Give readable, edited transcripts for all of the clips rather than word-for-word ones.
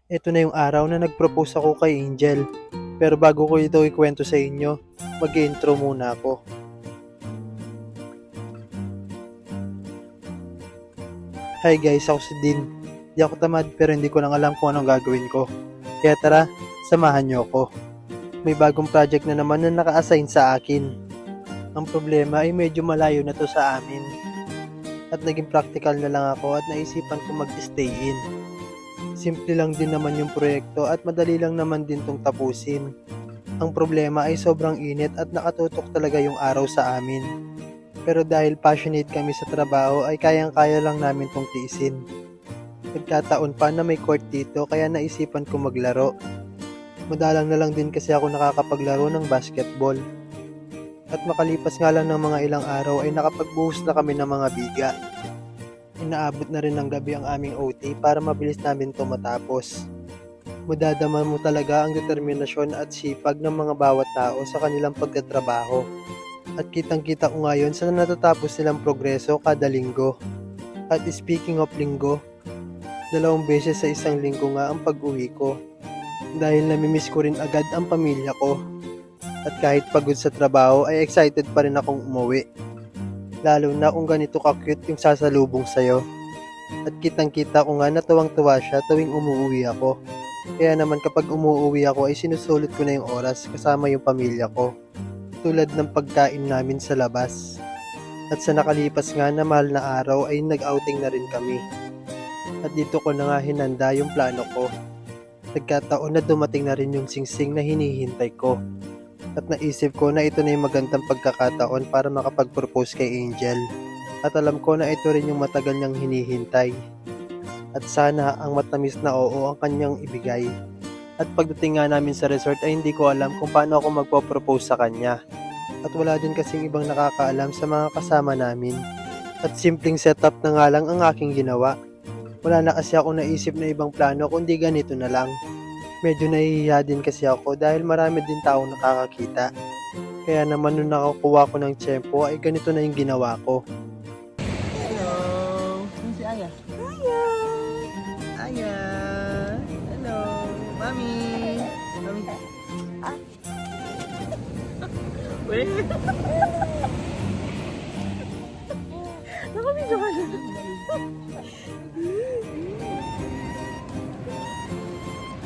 Ito na yung araw na nag-propose ako kay Angel. Pero bago ko ito ikwento sa inyo, mag-intro muna ako. Hi guys, ako si Din. Di ako tamad pero hindi ko lang alam kung anong gagawin ko. Kaya tara, samahan niyo ako. May bagong project na naman na naka-assign sa akin. Ang problema ay medyo malayo na to sa amin. At naging practical na lang ako at naisipan ko mag-stay in. Simple lang din naman yung proyekto at madali lang naman din tong tapusin. Ang problema ay sobrang init at nakatutok talaga yung araw sa amin. Pero dahil passionate kami sa trabaho ay kayang-kaya lang namin tong tiisin. Nagkataon pa na may court dito kaya naisipan ko maglaro. Madalang na lang din kasi ako nakakapaglaro ng basketball. At makalipas nga lang ng mga ilang araw ay nakapagbuhos na kami ng mga biga. Inaabot na rin ng gabi ang aming OT para mabilis namin ito matapos. Madadama mo talaga ang determinasyon at sipag ng mga bawat tao sa kanilang pagtatrabaho. At kitang-kita ko ngayon sa natatapos nilang progreso kada linggo. At speaking of linggo, 2 beses sa isang linggo nga ang pag-uwi ko. Dahil namimiss ko rin agad ang pamilya ko. At kahit pagod sa trabaho ay excited pa rin akong umuwi. Lalo na kung ganito ka-cute yung sasalubong sa'yo. At kitang-kita ko nga na tuwang-tuwa siya tuwing umuwi ako. Kaya naman kapag umuwi ako ay sinusulit ko na yung oras kasama yung pamilya ko. Tulad ng pagkain namin sa labas. At sa nakalipas nga na mahal na araw ay nag-outing na rin kami. At dito ko na nga hinanda yung plano ko. Nagkataon na dumating na rin yung singsing na hinihintay ko. At naisip ko na ito na yung magandang pagkakataon para makapag-propose kay Angel. At alam ko na ito rin yung matagal niyang hinihintay. At sana ang matamis na oo ang kanyang ibigay. At pagdating nga namin sa resort ay hindi ko alam kung paano ako magpo-propose sa kanya. At wala din kasing ibang nakakaalam sa mga kasama namin. At simpleng setup na nga lang ang aking ginawa. Wala na kasi ako naisip na ibang plano kundi ganito na lang. Medyo nahihiya din kasi ako dahil marami din taong nakakakita. Kaya naman nung nakakuha ko ng tiyempo ay ganito na yung ginawa ko. Hello! Saan si Aya? Aya! Aya! Hello! Mami! Mami! Wait! Nakabidyo ka na.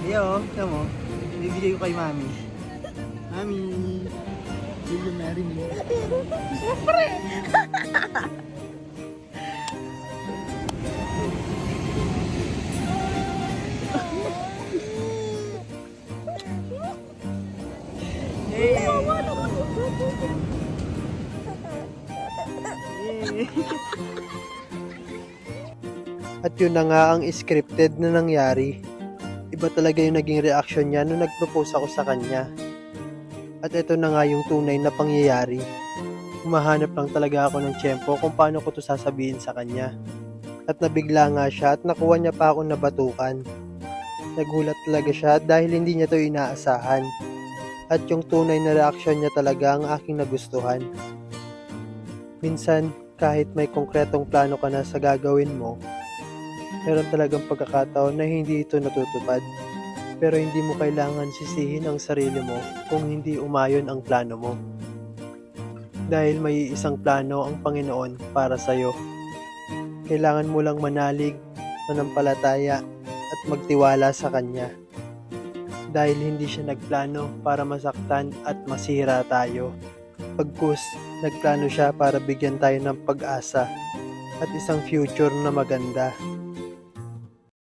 Yo, ito mo. Bibigay ko kay Mami. Mami! Will you marry me? Siyempre! At yun na nga ang scripted na nangyari. Iba talaga yung naging reaction niya nung nag-propose ako sa kanya. At ito na nga yung tunay na pangyayari. Humahanap lang talaga ako ng tiyempo kung paano ko to sasabihin sa kanya. At nabigla nga siya at nakuha niya pa akong nabatukan. Nagulat talaga siya dahil hindi niya to inaasahan. At yung tunay na reaksyon niya talaga ang aking nagustuhan. Minsan, kahit may konkretong plano ka na sa gagawin mo, meron talagang pagkakataon na hindi ito natutupad. Pero hindi mo kailangan sisihin ang sarili mo kung hindi umayon ang plano mo. Dahil may isang plano ang Panginoon para sa'yo. Kailangan mo lang manalig, manampalataya at magtiwala sa Kanya. Dahil hindi siya nagplano para masaktan at masira tayo. Pagkus, nagplano siya para bigyan tayo ng pag-asa at isang future na maganda.